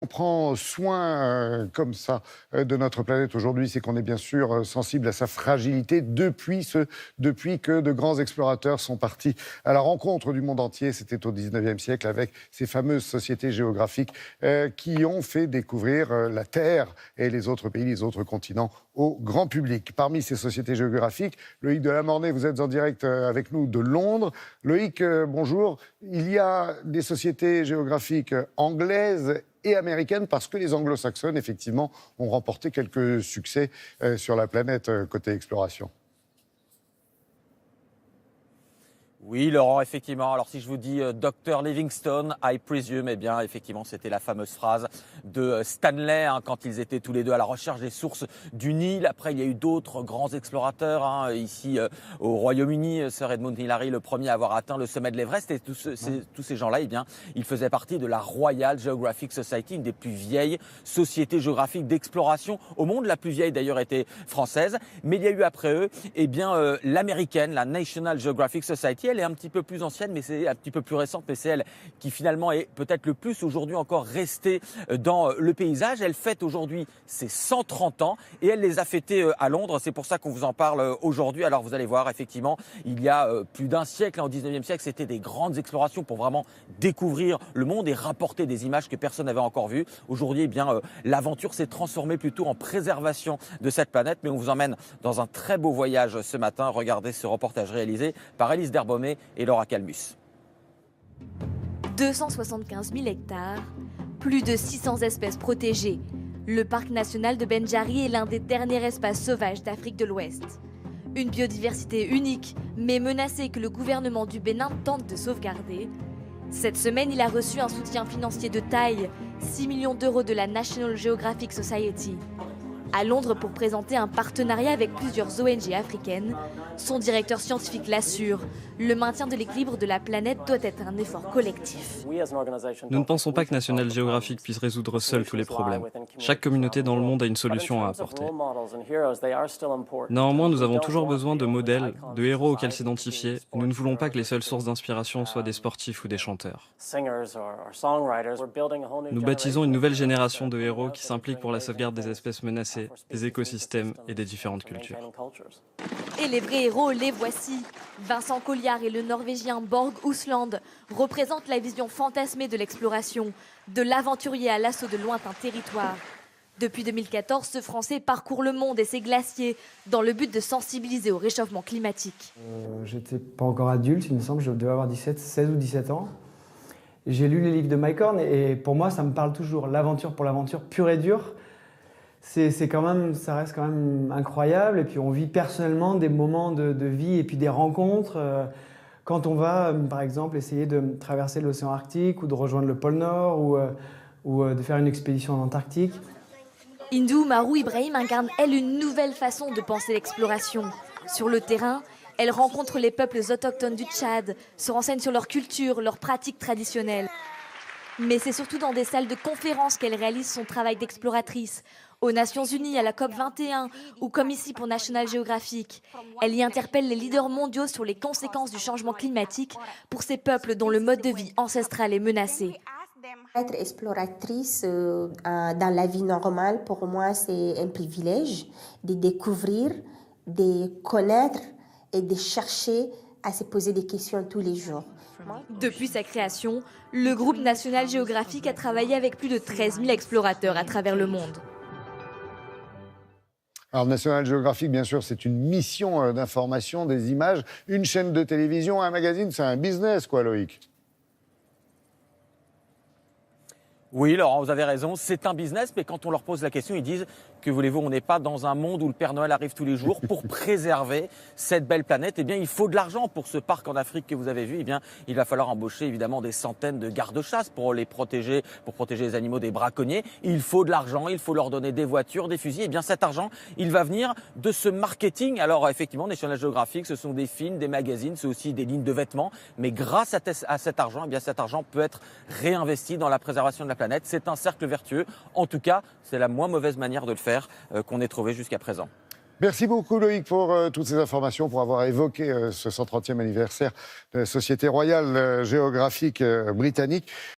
prend soin comme ça de notre planète aujourd'hui, c'est qu'on est bien sûr sensible à sa fragilité depuis que de grands explorateurs sont partis à la rencontre du monde entier. C'était au 19e siècle avec ces fameuses sociétés géographiques qui ont fait découvrir la Terre et les autres pays, les autres continents au grand public. Parmi ces sociétés géographiques, Loïc Delamornay, vous êtes en direct avec nous de Londres. Loïc, bonjour. Il y a des sociétés géographiques anglaises et américaines parce que les anglo-saxonnes, effectivement, ont remporté quelques succès sur la planète côté exploration. Oui, Laurent, effectivement. Alors, si je vous dis Dr Livingstone, I presume, eh bien, effectivement, c'était la fameuse phrase de Stanley quand ils étaient tous les deux à la recherche des sources du Nil. Après, il y a eu d'autres grands explorateurs ici au Royaume-Uni. Sir Edmund Hillary, le premier à avoir atteint le sommet de l'Everest. Et tous ces gens-là, eh bien, ils faisaient partie de la Royal Geographic Society, une des plus vieilles sociétés géographiques d'exploration au monde. La plus vieille, d'ailleurs, était française. Mais il y a eu après eux, eh bien, l'américaine, la National Geographic Society. Elle est un petit peu plus ancienne, mais c'est un petit peu plus récente, mais c'est elle qui finalement est peut-être le plus aujourd'hui encore restée dans le paysage. Elle fête aujourd'hui ses 130 ans et elle les a fêtés à Londres. C'est pour ça qu'on vous en parle aujourd'hui. Alors vous allez voir, effectivement, il y a plus d'un siècle, au 19e siècle, c'était des grandes explorations pour vraiment découvrir le monde et rapporter des images que personne n'avait encore vues. Aujourd'hui, eh bien, l'aventure s'est transformée plutôt en préservation de cette planète, mais on vous emmène dans un très beau voyage ce matin. Regardez ce reportage réalisé par Élise Derbaumet et Laura Calmus. 275 000 hectares, plus de 600 espèces protégées. Le parc national de Bendjari est l'un des derniers espaces sauvages d'Afrique de l'Ouest. Une biodiversité unique, mais menacée que le gouvernement du Bénin tente de sauvegarder. Cette semaine, il a reçu un soutien financier de taille, 6 millions d'euros de la National Geographic Society. À Londres pour présenter un partenariat avec plusieurs ONG africaines. Son directeur scientifique l'assure, le maintien de l'équilibre de la planète doit être un effort collectif. Nous ne pensons pas que National Geographic puisse résoudre seul tous les problèmes. Chaque communauté dans le monde a une solution à apporter. Néanmoins, nous avons toujours besoin de modèles, de héros auxquels s'identifier. Nous ne voulons pas que les seules sources d'inspiration soient des sportifs ou des chanteurs. Nous baptisons une nouvelle génération de héros qui s'impliquent pour la sauvegarde des espèces menacées, des écosystèmes et des différentes cultures. Et les vrais héros, les voici. Vincent Colliard et le Norvégien Borg Ousland représentent la vision fantasmée de l'exploration, de l'aventurier à l'assaut de lointains territoires. Depuis 2014, ce Français parcourt le monde et ses glaciers dans le but de sensibiliser au réchauffement climatique. J'étais pas encore adulte, il me semble, je devais avoir 16 ou 17 ans. J'ai lu les livres de Mike Horn et pour moi, ça me parle toujours. L'aventure pour l'aventure pure et dure. C'est quand même, ça reste quand même incroyable. Et puis on vit personnellement des moments de vie et puis des rencontres. Quand on va, par exemple, essayer de traverser l'océan Arctique ou de rejoindre le pôle Nord ou de faire une expédition en Antarctique. Hindou Marou Ibrahim incarne, elle, une nouvelle façon de penser l'exploration. Sur le terrain, elle rencontre les peuples autochtones du Tchad, se renseigne sur leur culture, leurs pratiques traditionnelles. Mais c'est surtout dans des salles de conférences qu'elle réalise son travail d'exploratrice. Aux Nations Unies, à la COP21 ou comme ici pour National Geographic. Elle y interpelle les leaders mondiaux sur les conséquences du changement climatique pour ces peuples dont le mode de vie ancestral est menacé. Être exploratrice dans la vie normale, pour moi, c'est un privilège de découvrir, de connaître et de chercher à se poser des questions tous les jours. Depuis sa création, le groupe National Geographic a travaillé avec plus de 13 000 explorateurs à travers le monde. Alors, National Geographic, bien sûr, c'est une mission d'information, des images. Une chaîne de télévision, un magazine, c'est un business, quoi, Loïc. Oui, Laurent, vous avez raison, c'est un business, mais quand on leur pose la question, ils disent que voulez-vous, on n'est pas dans un monde où le Père Noël arrive tous les jours. Pour préserver cette belle planète, eh bien, il faut de l'argent pour ce parc en Afrique que vous avez vu. Eh bien, il va falloir embaucher évidemment des centaines de gardes-chasse pour les protéger, pour protéger les animaux des braconniers. Il faut de l'argent, il faut leur donner des voitures, des fusils. Eh bien, cet argent, il va venir de ce marketing. Alors, effectivement, National Geographic, ce sont des films, des magazines, c'est aussi des lignes de vêtements. Mais grâce à cet argent, eh bien, cet argent peut être réinvesti dans la préservation de la planète. C'est un cercle vertueux. En tout cas, c'est la moins mauvaise manière de le faire qu'on ait trouvé jusqu'à présent. Merci beaucoup Loïc pour toutes ces informations, pour avoir évoqué ce 130e anniversaire de la Société Royale Géographique britannique.